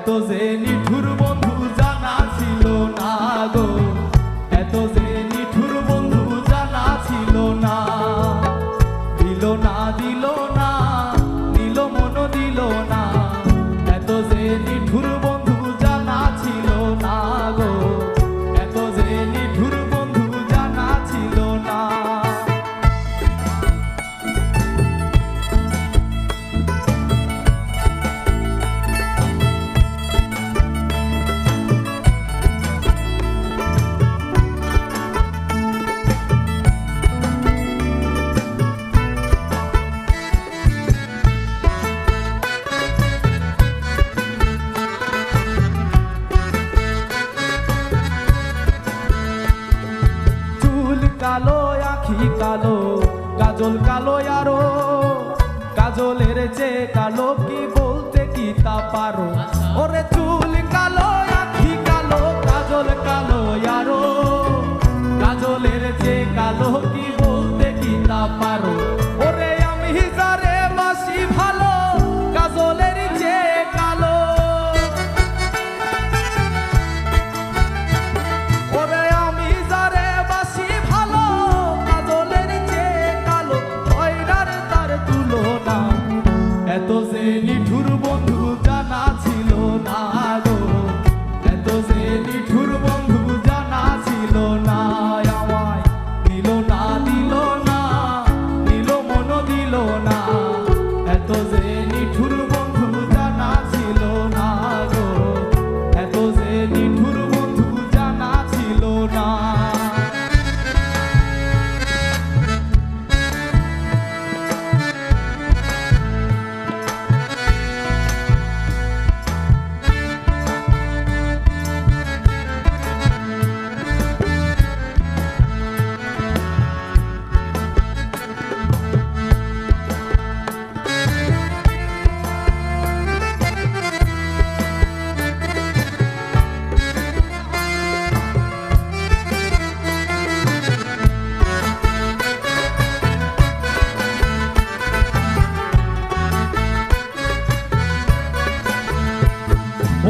এত যে নিঠুর বন্ধু জানা ছিল না গো, এত যে নিঠুর বন্ধু জানা ছিল না। দিল না দিল না, দিল মন দিল না, এত যে নিঠুর বন্ধু জানা ছিল না গো, এত যে নিঠুর বন্ধু জানা ছিল না। কালো আখি কালো, কাজল কালো আরো, কাজলের চেয়ে কালো কি বলতে কি তা পারো? ওরে চুল কালো আখি কালো, কাজল কালো আরো, কাজলের চেয়ে কালো কি বলতে কি তা পারো? ওরে আমি যারে বাসি ভালো, কাজলের চেয়ে কালো। ওরে আমি যারে বাসি ভালো, কাজলের চেয়ে কালো, কয়রার তার তুলনা। এত যে নিঠুর বন্ধু জানা ছিল না গো, এত যে নিঠুর বন্ধু জানা ছিল না। আমায় দিল না দিল না, দিল মন দিল না, এত যে নিঠুর বন্ধু জানা ছিল না গো, এত যে নিঠুর বন্ধু জানা ছিল না।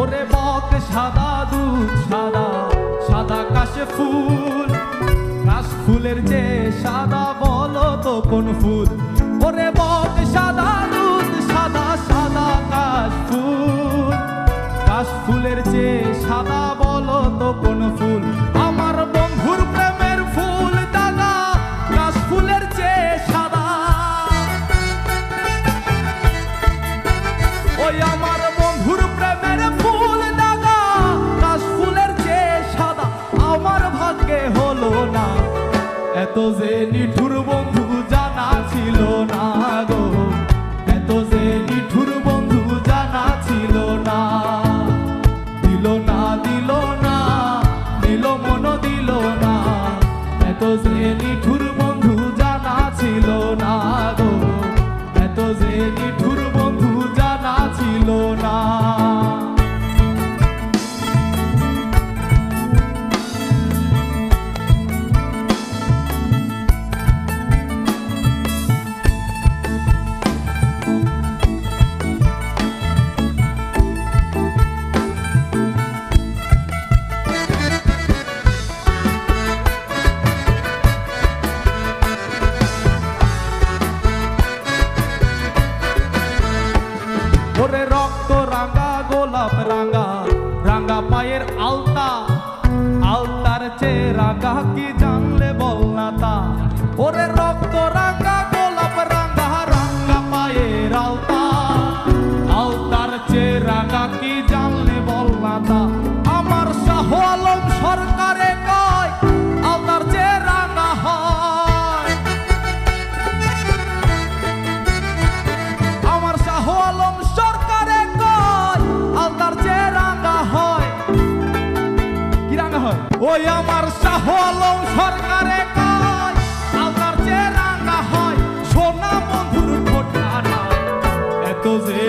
ওরে বক সাদা দুধ সাদা, সাদা কাশে ফুল, কাশ ফুলের যে সাদা বলো তো কোন ফুল? ওরে বক সাদা দুধ সাদা, সাদা কাশ ফুল, কাশ ফুলের যে সাদা বলো তো কোন ফুল? আমার বন্ধুর প্রেমের ফুল দাদা, কাশ ফুলের চেয়ে সাদা। ওই আমার বন্ধুর প্রেমের ফুল দাদা, কাশ ফুলের চেয়ে সাদা, আমার ভাগ্যে হলো না। এত যে নিঠুর বন্ধু জানা ছিল না গো, এত যে নিঠুর বন্ধু জানা ছিল না। দিল না দিল না, দিল মন দিল না, এত যে নিঠুর বন্ধু জানা ছিল না গো, এত যে নিঠুর বন্ধু জানা ছিল না। ওরে রক্ত রাঙা গোলাপ রাঙা, রাঙা পায়ের আলতা, আলতার চেয়ে রাঙা কি জানলে বল না তা? ওরে রক্ত রাঙা গোলাপ রাঙা, রাঙা পায়ের আলতা, আলতার চেয়ে রাঙা কি জানলে বল না তা? আমার শাহ আলম সরকারে কয় আলতার চেয়ে রাঙা হয়। আমার শাহ আলম সরকারে কয় আলতার চেয়ে রাঙা হয়। কি রাঙা হয়? ওই আমার শাহ আলম সরকারে কয় আলতার চেয়ে রাঙা হয়। সোনা বন্ধুর ঠোঁট কাটা, এত যে